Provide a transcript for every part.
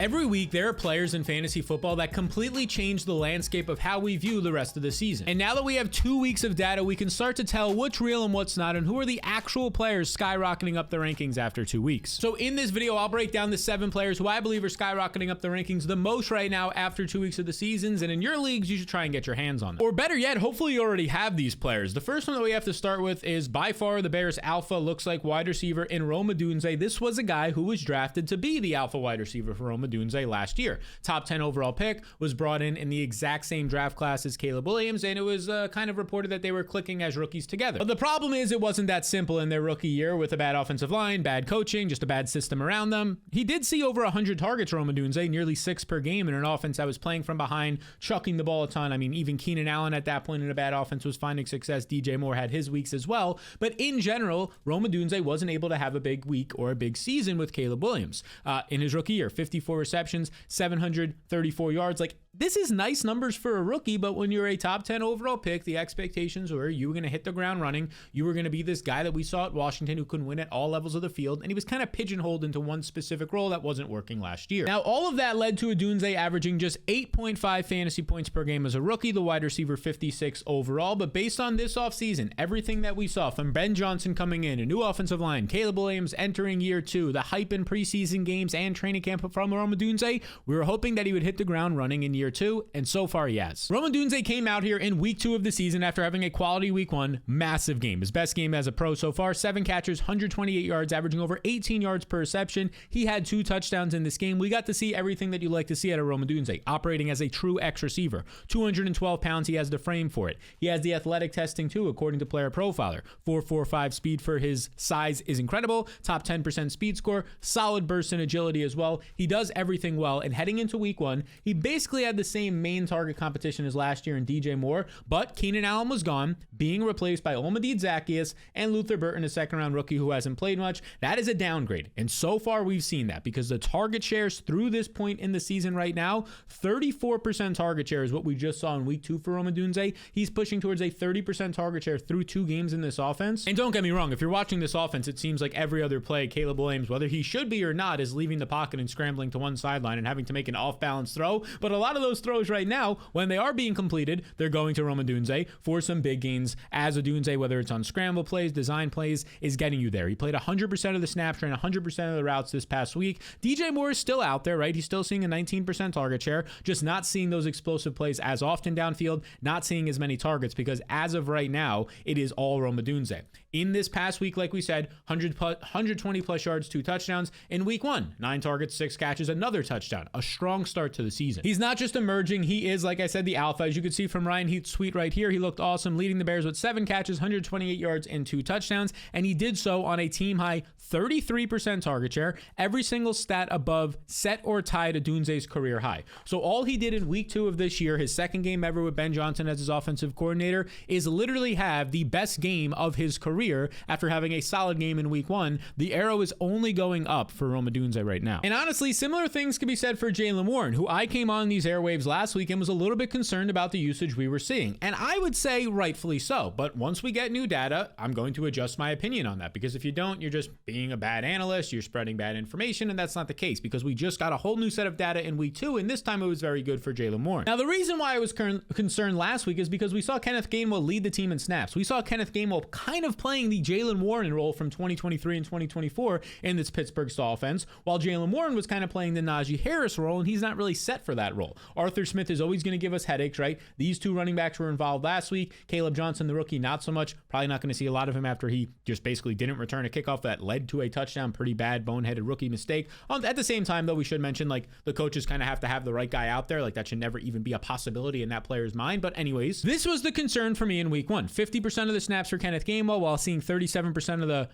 Every week, there are players in fantasy football that completely change the landscape of how we view the rest of the season. And now that we have 2 weeks of data, we can start to tell what's real and what's not, and who are the actual players skyrocketing up the rankings after 2 weeks. So in this video, I'll break down the 7 players who I believe are skyrocketing up the rankings the most right now after 2 weeks of the seasons, and in your leagues, you should try and get your hands on them. Or better yet, hopefully you already have these players. The first one that we have to start with is by far the Bears' alpha looks like wide receiver in Rome Odunze. This was a guy who was drafted to be the alpha wide receiver for Rome Odunze last year. Top 10 overall pick, was brought in the exact same draft class as Caleb Williams, and it was kind of reported that they were clicking as rookies together. But the problem is it wasn't that simple in their rookie year with a bad offensive line, bad coaching, just a bad system around them. He did see over 100 targets, Rome Odunze, nearly 6 per game in an offense that was playing from behind, chucking the ball a ton. I mean, even Keenan Allen at that point in a bad offense was finding success. DJ Moore had his weeks as well. But in general, Rome Odunze wasn't able to have a big week or a big season with Caleb Williams. In his rookie year, 54 receptions, 734 yards. Like, this is nice numbers for a rookie, but when you're a top 10 overall pick, the expectations were you were going to hit the ground running. You were going to be this guy that we saw at Washington who couldn't win at all levels of the field, and he was kind of pigeonholed into one specific role that wasn't working last year. Now, all of that led to Odunze averaging just 8.5 fantasy points per game as a rookie, the wide receiver 56 overall, but based on this offseason, everything that we saw from Ben Johnson coming in, a new offensive line, Caleb Williams entering year 2, the hype in preseason games and training camp from Rome Odunze, we were hoping that he would hit the ground running in year 2, and so far he has. Rome Odunze came out here in week 2 of the season after having a quality week 1, massive game. His best game as a pro so far, 7 catches, 128 yards, averaging over 18 yards per reception. He had 2 touchdowns in this game. We got to see everything that you like to see out of Rome Odunze, operating as a true X receiver. 212 pounds, he has the frame for it. He has the athletic testing too, according to Player Profiler. 4.45 speed for his size is incredible. Top 10% speed score, solid burst and agility as well. He does everything well, and heading into week 1, he basically had the same main target competition as last year in DJ Moore, but Keenan Allen was gone, being replaced by Olmedid Zaccheaus and Luther Burton, a second-round rookie who hasn't played much. That is a downgrade, and so far we've seen that because the target shares through this point in the season right now, 34% target share is what we just saw in week 2 for Rome Odunze. He's pushing towards a 30% target share through 2 games in this offense. And don't get me wrong, if you're watching this offense, it seems like every other play, Caleb Williams, whether he should be or not, is leaving the pocket and scrambling to one sideline and having to make an off-balance throw. But a lot of those throws right now, when they are being completed, they're going to Rome Odunze for some big gains, as Odunze, whether it's on scramble plays, design plays, is getting you there. He played 100% of the snaps, ran 100% of the routes this past week. DJ Moore is still out there, right? He's still seeing a 19% target share, just not seeing those explosive plays as often downfield, not seeing as many targets because as of right now, it is all Rome Odunze. In this past week, like we said, 120 plus yards, 2 touchdowns. In week 1, 9 targets, 6 catches, another touchdown. A strong start to the season. He's not just emerging, he is, like I said, the alpha. As you can see from Ryan Heath's tweet right here, he looked awesome, leading the Bears with 7 catches, 128 yards, and 2 touchdowns, and he did so on a team-high 33% target share, every single stat above set or tied Odunze's career high. So all he did in week 2 of this year, his second game ever with Ben Johnson as his offensive coordinator, is literally have the best game of his career after having a solid game in week 1. The arrow is only going up for Rome Odunze right now. And honestly, similar things can be said for Jaylen Warren, who I came on these airwaves last week and was a little bit concerned about the usage we were seeing. And I would say rightfully so. But once we get new data, I'm going to adjust my opinion on that, because if you don't, you're just being a bad analyst, you're spreading bad information, and that's not the case because we just got a whole new set of data in week 2, and this time it was very good for Jaylen Warren. Now, the reason why I was concerned last week is because we saw Kenneth Gainwell lead the team in snaps. We saw Kenneth Gainwell kind of playing the Jaylen Warren role from 2023 and 2024 in this Pittsburgh style offense, while Jaylen Warren was kind of playing the Najee Harris role, and he's not really set for that role. Arthur Smith is always going to give us headaches, right? These 2 running backs were involved last week. Caleb Johnson, the rookie, not so much. Probably not going to see a lot of him after he just basically didn't return a kickoff that led to a touchdown. Pretty bad, boneheaded rookie mistake. At the same time, though, we should mention, like, the coaches kind of have to have the right guy out there. Like, that should never even be a possibility in that player's mind. But anyways, this was the concern for me in week 1. 50% of the snaps for Kenneth Gainwell, while seeing 37% of the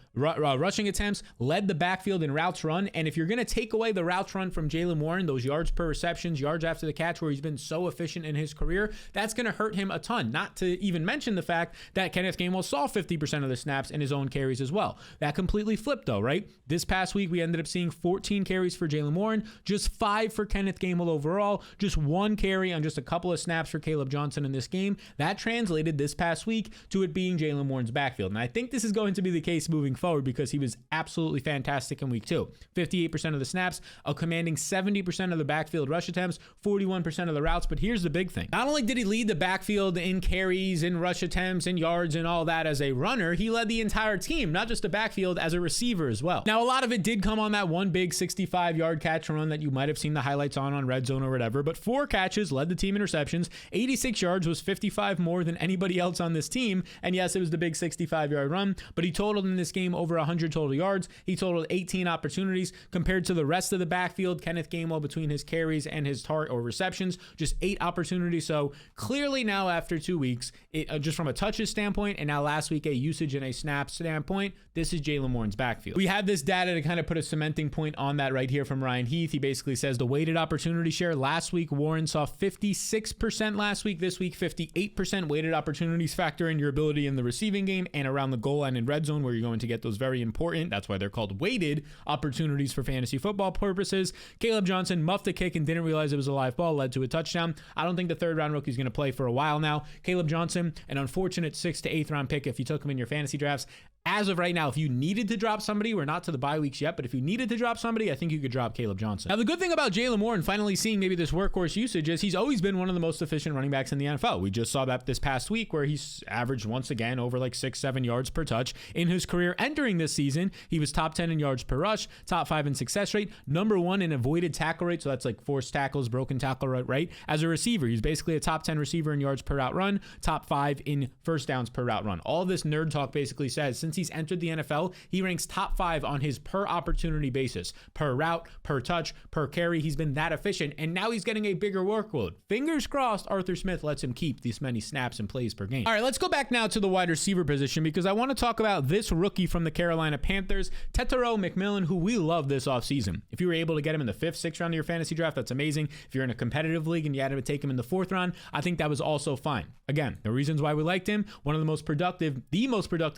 rushing attempts, led the backfield in routes run. And if you're going to take away the routes run from Jaylen Warren, those yards per receptions, yards after the catch, where he's been so efficient in his career, that's going to hurt him a ton. Not to even mention the fact that Kenneth Gainwell saw 50% of the snaps in his own carries as well. That completely flipped though, right? This past week, we ended up seeing 14 carries for Jaylen Warren, just 5 for Kenneth Gainwell overall, just 1 carry on just a couple of snaps for Caleb Johnson in this game. That translated this past week to it being Jaylen Warren's backfield. And think this is going to be the case moving forward because he was absolutely fantastic in week 2. 58% of the snaps, a commanding 70% of the backfield rush attempts, 41% of the routes. But here's the big thing. Not only did he lead the backfield in carries, in rush attempts, in yards, and all that as a runner, he led the entire team, not just the backfield, as a receiver as well. Now, a lot of it did come on that one big 65-yard catch and run that you might have seen the highlights on Red Zone or whatever, but 4 catches led the team in receptions. 86 yards was 55 more than anybody else on this team. And yes, it was the big 65-yard run, but he totaled in this game over 100 total yards. He totaled 18 opportunities compared to the rest of the backfield. Kenneth Gainwell, between his carries and his receptions, just 8 opportunities. So clearly now after 2 weeks, just from a touches standpoint, and now last week a usage and a snap standpoint, this is Jaylen Warren's backfield. We have this data to kind of put a cementing point on that right here from Ryan Heath. He basically says the weighted opportunity share last week, Warren saw 56% last week. This week, 58%. Weighted opportunities factor in your ability in the receiving game and around the goal line and red zone, where you're going to get those very important, that's why they're called weighted opportunities for fantasy football purposes. Caleb Johnson muffed a kick and didn't realize it was a live ball, led to a touchdown. I don't think the 3rd round rookie is going to play for a while now. Caleb Johnson, an unfortunate 6th to 8th round pick if you took him in your fantasy drafts. As of right now, if you needed to drop somebody, we're not to the bye weeks yet, but if you needed to drop somebody, I think you could drop Caleb Johnson. Now, the good thing about Jaylen Warren finally seeing maybe this workhorse usage is he's always been one of the most efficient running backs in the NFL. We just saw that this past week where he's averaged once again over like 6-7 yards per touch. In his career entering this season, he was top 10 in yards per rush, top 5 in success rate, number 1 in avoided tackle rate, so that's like forced tackles, broken tackle rate, right? As a receiver, he's basically a top 10 receiver in yards per route run, top 5 in first downs per route run. All this nerd talk basically says since he's entered the NFL, he ranks top 5 on his per opportunity basis, per route, per touch, per carry. He's been that efficient, and now he's getting a bigger workload. Fingers crossed Arthur Smith lets him keep these many snaps and plays per game. All right, let's go back now to the wide receiver position because I want to talk about this rookie from the Carolina Panthers, Tetairoa McMillan, who we love this offseason. If you were able to get him in the 5th, 6th round of your fantasy draft, that's amazing. If you're in a competitive league and you had to take him in the 4th round, I think that was also fine. Again, the reasons why we liked him, one of the most productive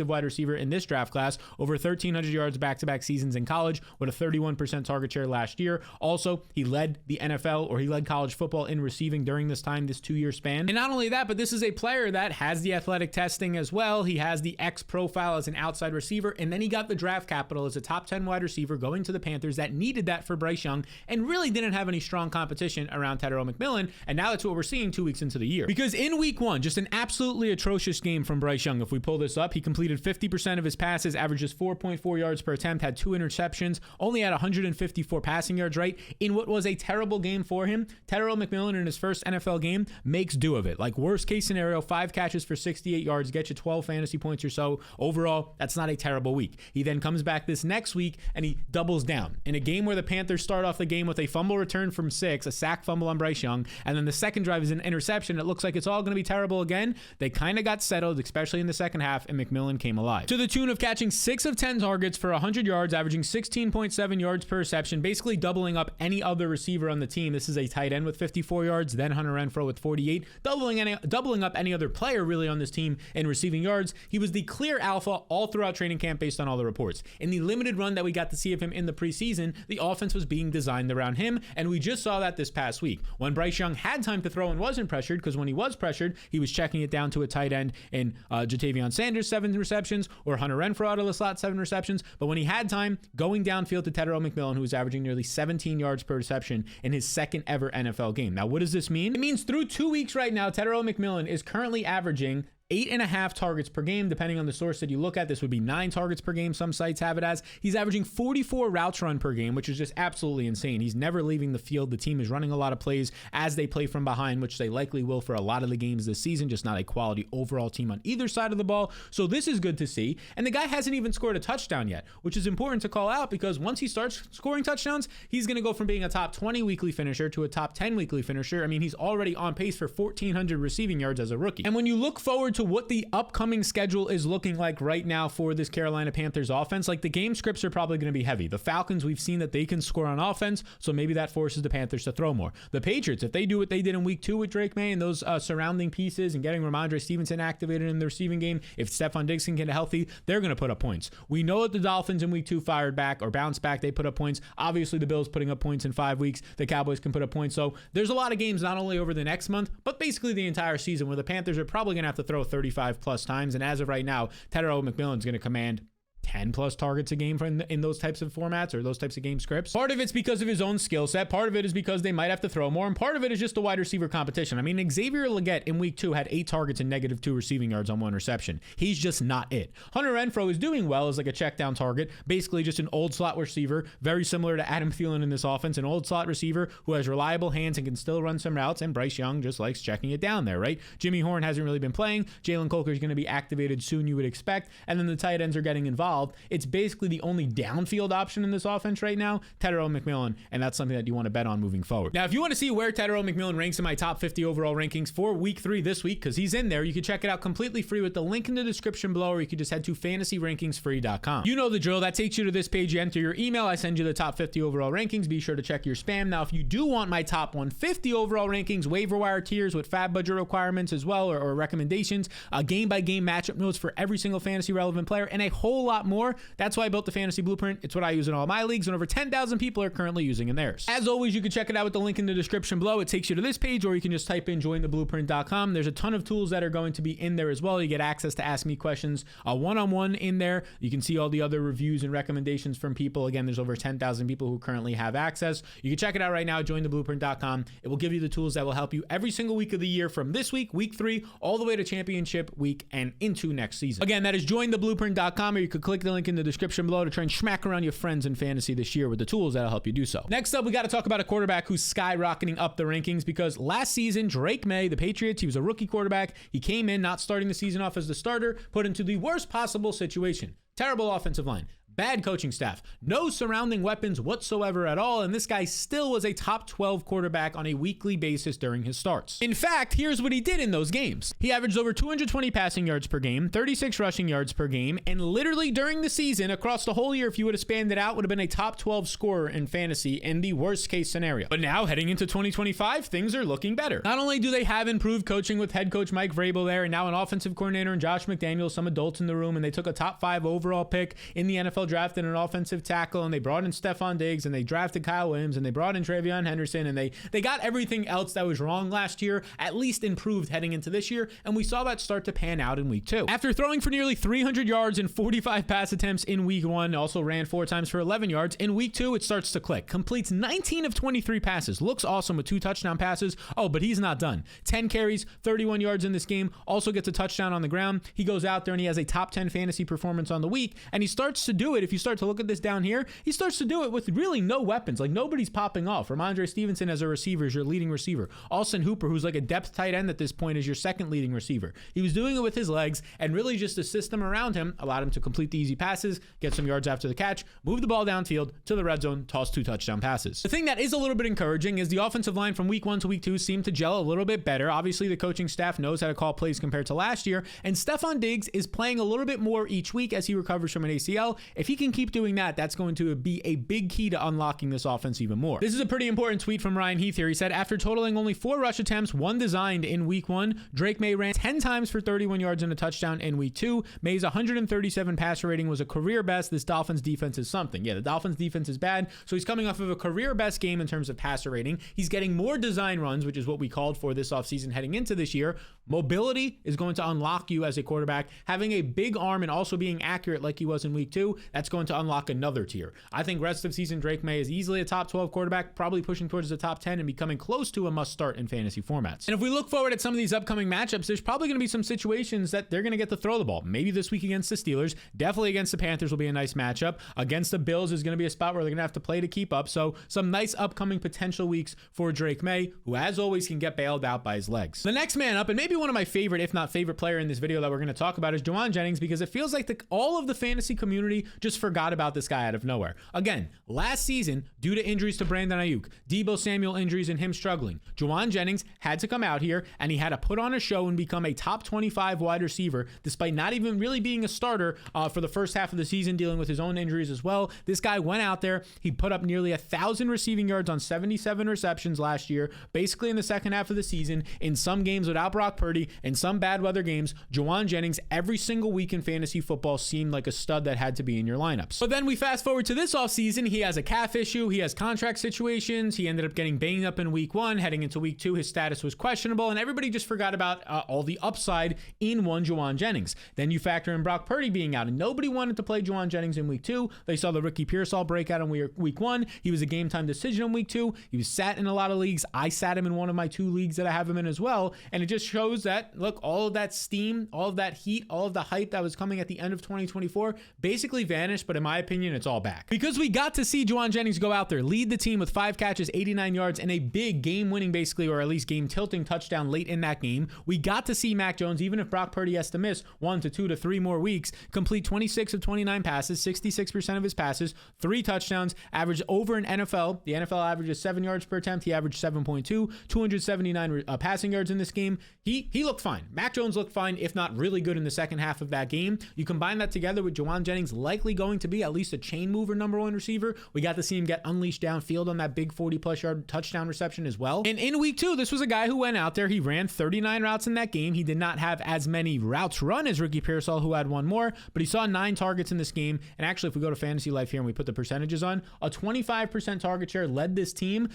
wide receiver in this draft class, over 1,300 yards back-to-back seasons in college with a 31% target share last year. Also, he led the NFL, or he led college football in receiving during this 2-year span. And not only that, but this is a player that has the athletic testing as well. He has the X profile as an outside receiver, and then he got the draft capital as a top 10 wide receiver going to the Panthers that needed that for Bryce Young and really didn't have any strong competition around Tetairoa McMillan. And now that's what we're seeing 2 weeks into the year. Because in week 1, just an absolutely atrocious game from Bryce Young. If we pull this up, he completed 50% of his passes, averages 4.4 yards per attempt, had 2 interceptions, only had 154 passing yards, right? In what was a terrible game for him, Tetairoa McMillan in his first NFL game makes do of it. Like worst case scenario, 5 catches for 68 yards, get you 12 fantasy points or so. Overall, that's not a terrible week. He then comes back this next week and he doubles down. In a game where the Panthers start off the game with a fumble return from 6, a sack fumble on Bryce Young, and then the second drive is an interception, it looks like it's all going to be terrible again. They kind of got settled, especially in the second half, and McMillan came alive. To the tune of catching 6 of 10 targets for 100 yards, averaging 16.7 yards per reception, basically doubling up any other receiver on the team. This is a tight end with 54 yards, then Hunter Renfrow with 48, doubling up any other player really on this team in receiving yards. He was the clear alpha all throughout training camp based on all the reports. In the limited run that we got to see of him in the preseason, the offense was being designed around him, and we just saw that this past week. When Bryce Young had time to throw and wasn't pressured, because when he was pressured, he was checking it down to a tight end in Jatavion Sanders, 7 receptions, or Hunter Renfrow out of the slot, 7 receptions. But when he had time, going downfield to Tetairoa McMillan, who was averaging nearly 17 yards per reception in his second ever NFL game. Now, what does this mean? It means through 2 weeks right now, Tetairoa McMillan is currently averaging 8.5 targets per game, depending on the source that you look at. This would be 9 targets per game. Some sites have it as. He's averaging 44 routes run per game, which is just absolutely insane. He's never leaving the field. The team is running a lot of plays as they play from behind, which they likely will for a lot of the games this season, just not a quality overall team on either side of the ball. So this is good to see. And the guy hasn't even scored a touchdown yet, which is important to call out because once he starts scoring touchdowns, he's going to go from being a top 20 weekly finisher to a top 10 weekly finisher. I mean, he's already on pace for 1,400 receiving yards as a rookie. And when you look forward to what the upcoming schedule is looking like right now for this Carolina Panthers offense, like the game scripts are probably going to be heavy. The Falcons, we've seen that they can score on offense, so maybe that forces the Panthers to throw more. The Patriots, if they do what they did in week 2 with Drake May and those surrounding pieces and getting Ramondre Stevenson activated in the receiving game, if Stephon Diggs can get healthy, they're going to put up points. We know that the Dolphins in week 2 fired back or bounced back. They put up points. Obviously, the Bills putting up points in 5 weeks. The Cowboys can put up points. So there's a lot of games not only over the next month, but basically the entire season where the Panthers are probably going to have to throw 35 plus times. And as of right now, Tyrell McMillan's going to command 10 plus targets a game in those types of formats or those types of game scripts. Part of it's because of his own skill set. Part of it is because they might have to throw more. And part of it is just the wide receiver competition. I mean, Xavier Legette in week 2 had 8 targets and -2 receiving yards on 1 reception. He's just not it. Hunter Renfrow is doing well as like a check down target, basically just an old slot receiver, very similar to Adam Thielen in this offense, an old slot receiver who has reliable hands and can still run some routes. And Bryce Young just likes checking it down there, right? Jimmy Horn hasn't really been playing. Jalen Colker is going to be activated soon, you would expect. And then the tight ends are getting involved. It's basically the only downfield option in this offense right now, Tyrell McMillan, and that's something that you want to bet on moving forward. Now, if you want to see where Tyrell McMillan ranks in my top 50 overall rankings for week 3 this week, because he's in there, you can check it out completely free with the link in the description below, or you can just head to fantasyrankingsfree.com. You know the drill. That takes you to this page. You enter your email. I send you the top 50 overall rankings. Be sure to check your spam. Now, if you do want my top 150 overall rankings, waiver wire tiers with fab budget requirements as well, or recommendations, game-by-game matchup notes for every single fantasy relevant player, and a whole lot more, that's why I built the Fantasy Blueprint. It's what I use in all my leagues, and over 10,000 people are currently using in theirs. As always, you can check it out with the link in the description below. It takes you to this page, or you can just type in jointheblueprint.com. There's a ton of tools that are going to be in there as well. You get access to Ask Me Questions one-on-one in there. You can see all the other reviews and recommendations from people. Again, there's over 10,000 people who currently have access. You can check it out right now, jointheblueprint.com. It will give you the tools that will help you every single week of the year from this week, week 3, all the way to championship week and into next season. Again, that is jointheblueprint.com, or you could click the link in the description below to try and smack around your friends in fantasy this year with the tools that'll help you do so. Next up, we got to talk about a quarterback who's skyrocketing up the rankings, because last season, Drake May, the Patriots, he was a rookie quarterback. He came in not starting the season off as the starter, put into the worst possible situation. Terrible offensive line. Bad coaching staff, no surrounding weapons whatsoever at all, and this guy still was a top 12 quarterback on a weekly basis during his starts. In fact, here's what he did in those games. He averaged over 220 passing yards per game, 36 rushing yards per game, and literally during the season, across the whole year, if you would have spanned it out, would have been a top 12 scorer in fantasy in the worst case scenario. But now, heading into 2025, things are looking better. Not only do they have improved coaching with head coach Mike Vrabel there, and now an offensive coordinator in Josh McDaniels, some adults in the room, and they took a top 5 overall pick in the NFL drafted an offensive tackle, and they brought in Stephon Diggs, and they drafted Kyle Williams, and they brought in Travion Henderson, and they got everything else that was wrong last year at least improved heading into this year, and we saw that start to pan out in week 2. After throwing for nearly 300 yards and 45 pass attempts in week 1, also ran 4 times for 11 yards. In week 2, it starts to click. Completes 19 of 23 passes. Looks awesome with 2 touchdown passes. Oh, but he's not done. 10 carries, 31 yards in this game. Also gets a touchdown on the ground. He goes out there and he has a top 10 fantasy performance on the week, and he starts to do it. If you start to look at this down here, he starts to do it with really no weapons. Like, nobody's popping off. Ramondre Stevenson as a receiver is your leading receiver. Austin Hooper, who's like a depth tight end at this point, is your second leading receiver. He was doing it with his legs, and really just the system around him allowed him to complete the easy passes, get some yards after the catch, move the ball downfield to the red zone, toss 2 touchdown passes. The thing that is a little bit encouraging is the offensive line from week 1 to week 2 seemed to gel a little bit better. Obviously, the coaching staff knows how to call plays compared to last year, and Stephon Diggs is playing a little bit more each week as he recovers from an ACL. If he can keep doing that, that's going to be a big key to unlocking this offense even more. This is a pretty important tweet from Ryan Heath here. He said, after totaling only 4 rush attempts, 1 designed in week 1, Drake May ran 10 times for 31 yards and a touchdown in week 2. May's 137 passer rating was a career best. This Dolphins defense is something. Yeah, the Dolphins defense is bad, so he's coming off of a career best game in terms of passer rating. He's getting more design runs, which is what we called for this offseason heading into this year. Mobility is going to unlock you as a quarterback. Having a big arm and also being accurate like he was in week 2, that's going to unlock another tier. I think rest of season Drake May is easily a top 12 quarterback, probably pushing towards the top 10 and becoming close to a must start in fantasy formats. And if we look forward at some of these upcoming matchups, there's probably going to be some situations that they're going to get to throw the ball. Maybe this week against the Steelers, definitely against the Panthers will be a nice matchup. Against the Bills is going to be a spot where they're going to have to play to keep up. So some nice upcoming potential weeks for Drake May, who as always can get bailed out by his legs. The next man up, and maybe one of my favorite, if not favorite player in this video that we're going to talk about, is Jauan Jennings, because it feels like all of the fantasy community just forgot about this guy out of nowhere. Again, last season, due to injuries to Brandon Ayuk, Deebo Samuel injuries, and him struggling, Jauan Jennings had to come out here and he had to put on a show and become a top 25 wide receiver, despite not even really being a starter for the first half of the season, dealing with his own injuries as well. This guy went out there, he put up nearly 1,000 receiving yards on 77 receptions last year, basically in the second half of the season, in some games without Brock Purdy, in some bad weather games. Jauan Jennings, every single week in fantasy football, seemed like a stud that had to be in in your lineups. But then we fast forward to this offseason. He has a calf issue. He has contract situations. He ended up getting banged up in week 1. Heading into week 2, his status was questionable, and everybody just forgot about all the upside in one Juwan Jennings. Then you factor in Brock Purdy being out, and nobody wanted to play Juwan Jennings in week 2. They saw the Ricky Pearsall breakout in week 1. He was a game time decision in week 2. He was sat in a lot of leagues. I sat him in one of my 2 leagues that I have him in as well. And it just shows that, look, all of that steam, all of that heat, all of the hype that was coming at the end of 2024 basically vanished. But in my opinion, it's all back. Because we got to see Juwan Jennings go out there, lead the team with 5 catches, 89 yards, and a big game-winning, basically, or at least game-tilting touchdown late in that game. We got to see Mac Jones, even if Brock Purdy has to miss 1 to 2 to 3 more weeks, complete 26 of 29 passes, 66% of his passes, 3 touchdowns, average over an NFL. The NFL averages 7 yards per attempt. He averaged 7.2, 279 passing yards in this game. He looked fine. Mac Jones looked fine, if not really good in the second half of that game. You combine that together with Juwan Jennings likely going to be at least a chain mover number 1 receiver. We got to see him get unleashed downfield on that big 40-plus yard touchdown reception as well. And in week 2, this was a guy who went out there. He ran 39 routes in that game. He did not have as many routes run as Ricky Pearsall, who had 1 more, but he saw 9 targets in this game. And actually, if we go to Fantasy Life here and we put the percentages on, a 25% target share led this team.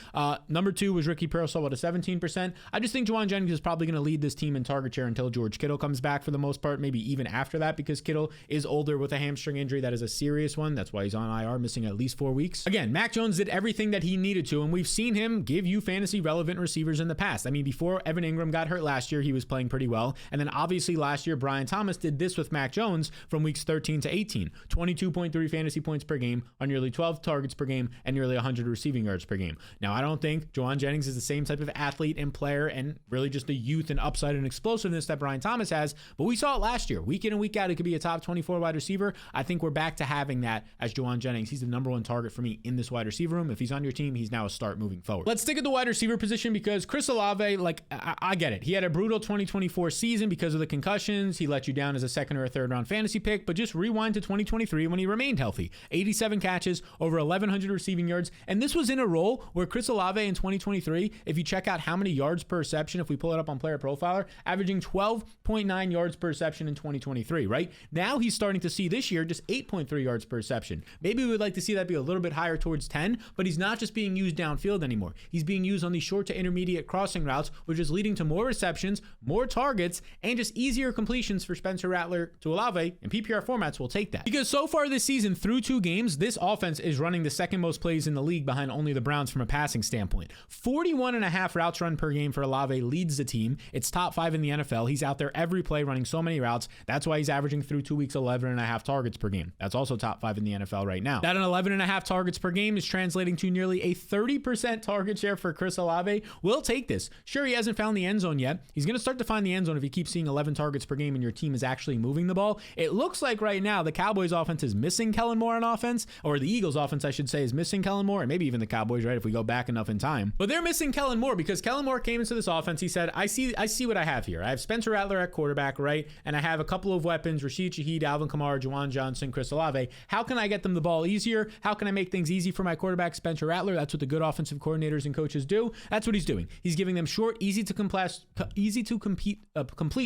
Number 2 was Ricky Pearsall with a 17%. I just think Juwan Jennings is probably going to lead this team in target share until George Kittle comes back for the most part, maybe even after that, because Kittle is older with a hamstring injury. That is a serious one. That's why he's on IR, missing at least 4 weeks. Again, Mac Jones did everything that he needed to, and we've seen him give you fantasy relevant receivers in the past. I mean, before Evan Ingram got hurt last year, he was playing pretty well. And then obviously last year, Brian Thomas did this with Mac Jones from weeks 13 to 18, 22.3 fantasy points per game on nearly 12 targets per game and nearly 100 receiving yards per game. Now, I don't think Juwan Jennings is the same type of athlete and player and really just the youth and upside and explosiveness that Brian Thomas has, but we saw it last year. Week in and week out, he could be a top 24 wide receiver. I think we're back to having that as Juwan Jennings. He's the number 1 target for me in this wide receiver room. If he's on your team, he's now a start moving forward. Let's stick at the wide receiver position because Chris Olave, I get it. He had a brutal 2024 season because of the concussions. He let you down as a 2nd or a 3rd round fantasy pick, but just rewind to 2023 when he remained healthy. 87 catches, over 1,100 receiving yards, and this was in a role where Chris Olave in 2023, if you check out how many yards per reception, if we pull it up on Player Profiler, averaging 12.9 yards per reception in 2023, right? Now he's starting to see this year just 8.3 yards per reception. Maybe we would like to see that be a little bit higher towards 10, but he's not just being used downfield anymore. He's being used on these short to intermediate crossing routes, which is leading to more receptions, more targets, and just easier completions for Spencer Rattler to Olave, and PPR formats will take that. Because so far this season, through 2 games, this offense is running the 2nd most plays in the league behind only the Browns from a passing standpoint. 41.5 routes run per game for Olave leads the team. It's top 5 in the NFL. He's out there every play running so many routes. That's why he's averaging through 2 weeks 11.5 targets per game. That's also top 5 in the NFL right now. That 11.5 targets per game is translating to nearly a 30% target share for Chris Olave. We'll take this. Sure, he hasn't found the end zone yet. He's going to start to find the end zone if he keeps seeing 11 targets per game and your team is actually moving the ball. It looks like right now the Cowboys offense is missing Kellen Moore on offense, or the Eagles offense, I should say, is missing Kellen Moore, and maybe even the Cowboys, right, if we go back enough in time. But they're missing Kellen Moore because Kellen Moore came into this offense. He said, I see what I have here. I have Spencer Rattler at quarterback, right? And I have a couple of weapons, Rashid Shaheed, Alvin Kamara, Juwan Johnson, Chris Olave. How can I get them the ball easier? How can I make things easy for my quarterback, Spencer Rattler? That's what the good offensive coordinators and coaches do. That's what he's doing. He's giving them short, easy to complete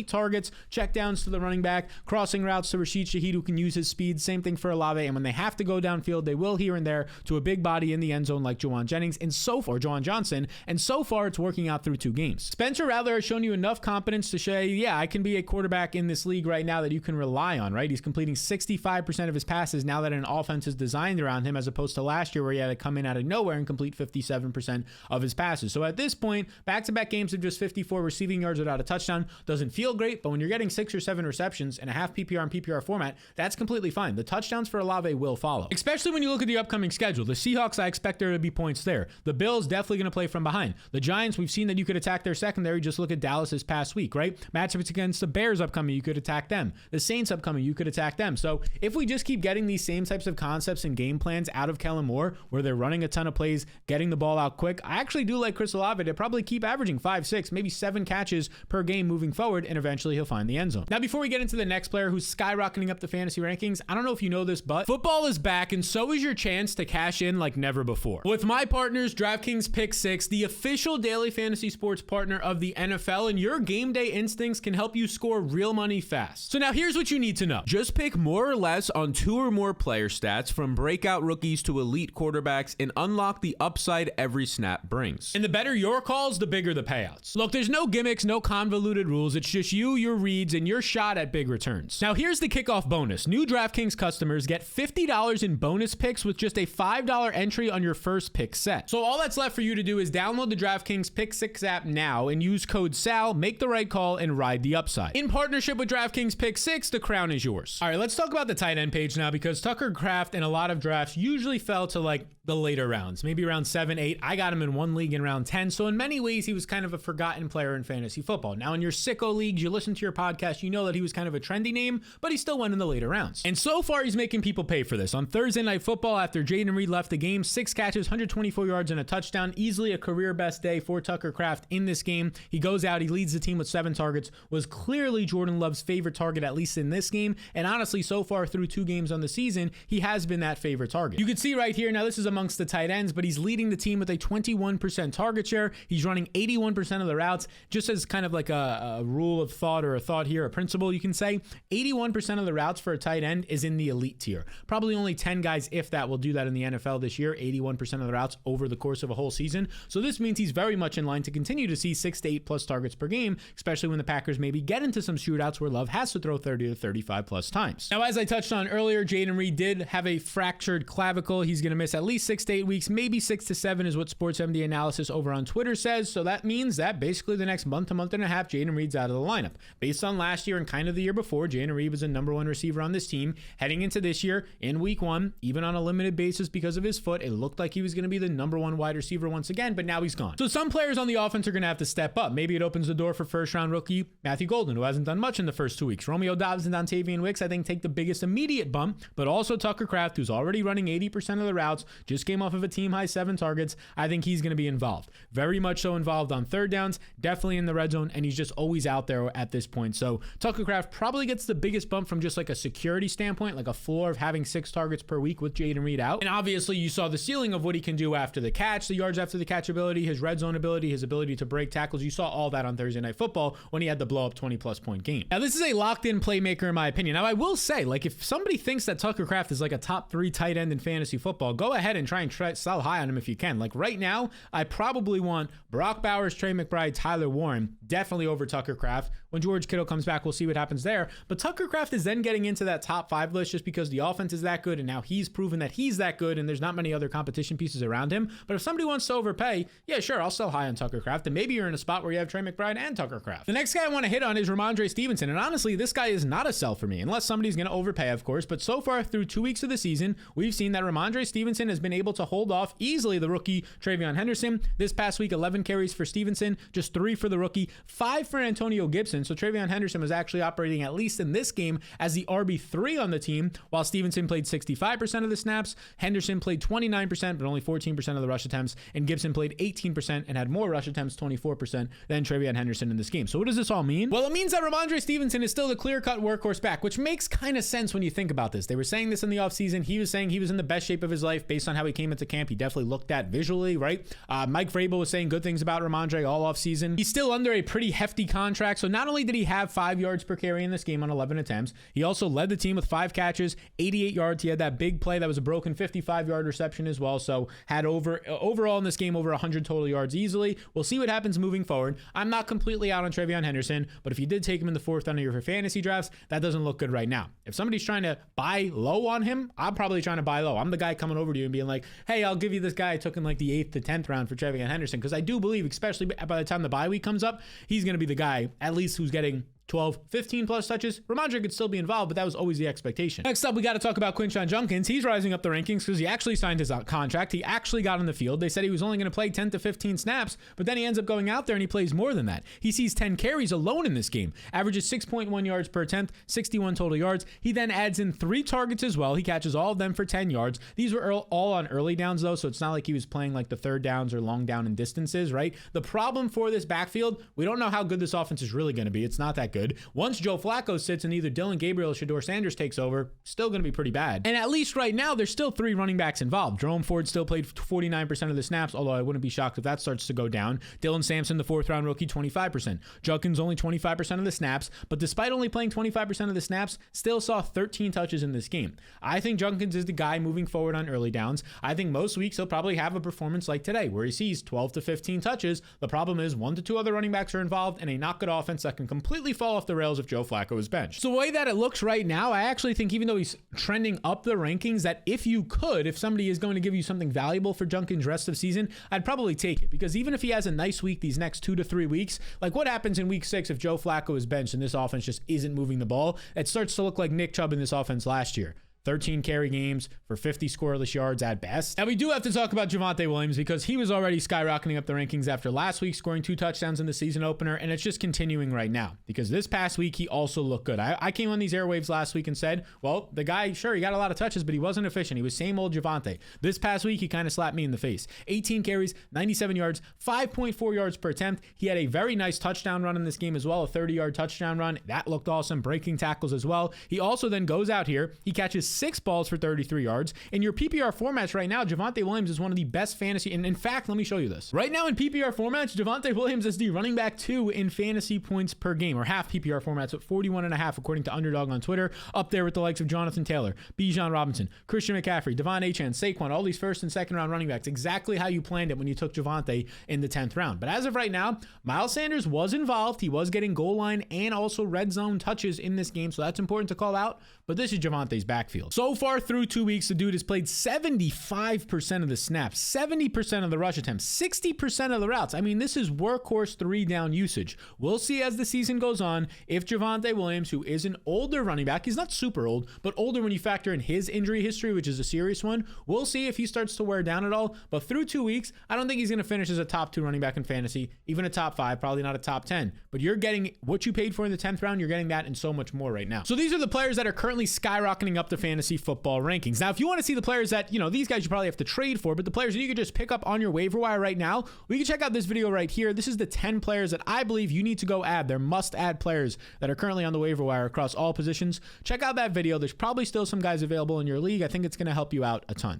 targets, check downs to the running back, crossing routes to Rashid Shaheed, who can use his speed. Same thing for Olave. And when they have to go downfield, they will here and there to a big body in the end zone like Juwan Jennings and so far, Juwan Johnson. And so far, it's working out through 2 games. Spencer Rattler has shown you enough competence to say, yeah, I can be a quarterback in this league right now that you can rely on, right? He's completing 65% of his passes now that an offense is designed around him, as opposed to last year where he had to come in out of nowhere and complete 57% of his passes. So at this point, back-to-back games of just 54 receiving yards without a touchdown doesn't feel great, but when you're getting 6 or 7 receptions in a half PPR and PPR format, that's completely fine. The touchdowns for Olave will follow, especially when you look at the upcoming schedule. The Seahawks, I expect there to be points there. The Bills, definitely going to play from behind. The Giants, we've seen that you could attack their secondary. Just look at Dallas this past week, right? Matchups against the Bears upcoming, you could attack them. The Saints upcoming, you could attack them. So if we just keep getting these same types of concepts and game plans out of Kellen Moore, where they're running a ton of plays, getting the ball out quick, I actually do like Chris Olave to probably keep averaging 5, 6, maybe 7 catches per game moving forward, and eventually he'll find the end zone. Now, before we get into the next player who's skyrocketing up the fantasy rankings, I don't know if you know this, but football is back, and so is your chance to cash in like never before. With my partners, DraftKings Pick 6, the official daily fantasy sports partner of the NFL, and your game day instincts can help you score real money fast. So now here's what you need to know. Just pick more or less on 2 or more player stats from breakout rookies to elite quarterbacks and unlock the upside every snap brings. And the better your calls, the bigger the payouts. Look, there's no gimmicks, no convoluted rules. It's just you, your reads, and your shot at big returns. Now, here's the kickoff bonus. New DraftKings customers get $50 in bonus picks with just a $5 entry on your first pick set. So all that's left for you to do is download the DraftKings Pick 6 app now and use code SAL, make the right call, and ride the upside. In partnership with DraftKings Pick 6, the crown is yours. All right, let's talk about the tight end page now, because Tucker Kraft in a lot of drafts usually fell to like the later rounds, maybe around 7, 8. I got him in one league in round 10. So in many ways, he was kind of a forgotten player in fantasy football. Now in your sicko leagues, you listen to your podcast, you know that he was kind of a trendy name, but he still went in the later rounds. And so far, he's making people pay for this. On Thursday Night Football, after Jayden Reed left the game, 6 catches, 124 yards, and a touchdown. Easily a career best day for Tucker Kraft in this game. He goes out, he leads the team with 7 targets, was clearly Jordan Love's favorite target, at least in this game. And honestly, so far through 2 games on the season, he has been that favorite target. You can see right here, now this is amongst the tight ends, but he's leading the team with a 21% target share. He's running 81% of the routes. Just as kind of like a rule of thought, or a thought here, a principle you can say, 81% of the routes for a tight end is in the elite tier. Probably only 10 guys, if that, will do that in the NFL this year, 81% of the routes over the course of a whole season. So this means he's very much in line to continue to see 6 to 8 plus targets per game, especially when the Packers maybe get into some shootouts where Love has to throw 30 to 35 plus times. Now, as I touched on earlier, Jayden Reed did have a fractured clavicle. He's going to miss at least 6 to 8 weeks, maybe 6 to 7 is what SportsMD Analysis over on Twitter says. So that means that basically the next month to month and a half, Jayden Reed's out of the lineup. Based on last year and kind of the year before, Jayden Reed was a number 1 receiver on this team. Heading into this year, in week 1, even on a limited basis because of his foot, it looked like he was going to be the number 1 wide receiver once again, but now he's gone. So some players on the offense are going to have to step up. Maybe it opens the door for first-round rookie Matthew Golden, who hasn't done much in the first 2 weeks. Romeo Dobbs and Dontavian Wicks, I think, take the biggest immediate bump, but also Tucker Kraft, who's already running 80% of the routes, just came off of a team-high 7 targets. I think he's going to be involved. Very much so involved on third downs, definitely in the red zone, and he's just always out there at this point. So Tucker Kraft probably gets the biggest bump from just like a security standpoint, like a floor of having 6 targets per week with Jayden Reed out. And obviously you saw the ceiling of what he can do after the catch, the yards after the catch ability, his red zone ability, his ability to break tackles. You saw all that on Thursday Night Football when he had the blow up 20 plus point game. Now this is a locked in playmaker in my opinion. Now I will say, like, if somebody thinks that Tucker Kraft is like a top 3 tight end in fantasy football, go ahead and try sell high on him if you can. Like right now, I probably want Brock Bowers, Trey McBride, Tyler Warren, definitely over Tucker Kraft. When George Kittle comes back, we'll see what happens there. But Tucker Kraft is then getting into that top 5 list just because the offense is that good, and now he's proven that he's that good, and there's not many other competition pieces around him. But if somebody wants to overpay, yeah, sure, I'll sell high on Tucker Kraft, and maybe you're in a spot where you have Trey McBride and Tucker Kraft. The next guy I want to hit on is Ramondre Stevenson, and honestly, this guy is not a sell for me, unless somebody's going to overpay, of course. But so far, through 2 weeks of the season, we've seen that Ramondre Stevenson has been able to hold off easily the rookie Travion Henderson. This past week, 11 carries for Stevenson, just 3 for the rookie, 5 for Antonio Gibson. So Travion Henderson was actually operating, at least in this game, as the RB3 on the team, while Stevenson played 65% of the snaps. Henderson played 29%, but only 14% of the rush attempts, and Gibson played 18% and had more rush attempts, 24%, than Travion Henderson in this game. So what does this all mean? Well, it means that Ramondre Stevenson is still the clear-cut workhorse back, which makes kind of sense when you think about this. They were saying this in the offseason. He was saying he was in the best shape of his life based on how he came into camp. He definitely looked at visually, right? Mike Vrabel was saying good things about Ramondre all offseason. He's still under a pretty hefty contract, so not only did he have 5 yards per carry in this game on 11 attempts, he also led the team with 5 catches, 88 yards. He had that big play that was a broken 55-yard reception as well, so had overall in this game over 100 total yards easily. We'll see what happens moving forward. I'm not completely out on Travion Henderson, but if you did take him in the 4th round of your fantasy drafts, that doesn't look good right now. If somebody's trying to buy low on him, I'm probably trying to buy low. I'm the guy coming over to you and being like, hey, I'll give you this guy I took in like the 8th to 10th round for Travion Henderson, because I do believe, especially by the time the bye week comes up, he's going to be the guy at least who's getting 12, 15 plus touches. Ramondre could still be involved, but that was always the expectation. Next up, we got to talk about Quinshon Judkins. He's rising up the rankings because he actually signed his contract. He actually got on the field. They said he was only going to play 10 to 15 snaps, but then he ends up going out there and he plays more than that. He sees 10 carries alone in this game, averages 6.1 yards per attempt, 61 total yards. He then adds in 3 targets as well. He catches all of them for 10 yards. These were all on early downs though, so it's not like he was playing like the third downs or long down in distances, right? The problem for this backfield, we don't know how good this offense is really going to be. It's not that good. good. Once Joe Flacco sits and either Dylan Gabriel or Shedeur Sanders takes over, still going to be pretty bad. And at least right now, there's still 3 running backs involved. Jerome Ford still played 49% of the snaps, although I wouldn't be shocked if that starts to go down. Dylan Sampson, the 4th-round rookie, 25%. Judkins only 25% of the snaps, but despite only playing 25% of the snaps, still saw 13 touches in this game. I think Judkins is the guy moving forward on early downs. I think most weeks he'll probably have a performance like today, where he sees 12 to 15 touches. The problem is 1 to 2 other running backs are involved and a not good offense that can completely fall off the rails if Joe Flacco is benched. So the way that it looks right now, I actually think even though he's trending up the rankings, that if somebody is going to give you something valuable for Judkins rest of season, I'd probably take it, because even if he has a nice week these next 2 to 3 weeks, like what happens in week 6 if Joe Flacco is benched and this offense just isn't moving the ball? It starts to look like Nick Chubb in this offense last year. 13 carry games for 50 scoreless yards at best. Now, we do have to talk about Javonte Williams, because he was already skyrocketing up the rankings after last week, scoring 2 touchdowns in the season opener, and it's just continuing right now, because this past week, he also looked good. I came on these airwaves last week and said, well, the guy, sure, he got a lot of touches, but he wasn't efficient. He was same old Javonte. This past week, he kind of slapped me in the face. 18 carries, 97 yards, 5.4 yards per attempt. He had a very nice touchdown run in this game as well, a 30-yard touchdown run. That looked awesome, breaking tackles as well. He also then goes out here, he catches 6 balls for 33 yards. In your PPR formats right now, Javonte Williams is one of the best fantasy, and in fact, let me show you this. Right now in PPR formats, Javonte Williams is the running back 2 in fantasy points per game, or half PPR formats at 41.5 according to Underdog on Twitter, up there with the likes of Jonathan Taylor, Bijan Robinson, Christian McCaffrey, Devon Achane, Saquon, all these 1st and 2nd round running backs, exactly how you planned it when you took Javonte in the 10th round. But as of right now, Miles Sanders was involved. He was getting goal line and also red zone touches in this game, so that's important to call out, but this is Javonte's backfield. So far through 2 weeks, the dude has played 75% of the snaps, 70% of the rush attempts, 60% of the routes. I mean, this is workhorse 3-down usage. We'll see as the season goes on if Javonte Williams, who is an older running back, he's not super old, but older when you factor in his injury history, which is a serious one. We'll see if he starts to wear down at all, but through 2 weeks, I don't think he's going to finish as a top 2 running back in fantasy, even a top 5, probably not a top 10, but you're getting what you paid for in the 10th round. You're getting that and so much more right now. So these are the players that are currently skyrocketing up the fantasy football rankings. Now, if you want to see the players that, these guys you probably have to trade for, but the players that you could just pick up on your waiver wire right now, we can check out this video right here. This is the 10 players that I believe you need to go add. They're must-add players that are currently on the waiver wire across all positions. Check out that video. There's probably still some guys available in your league. I think it's going to help you out a ton.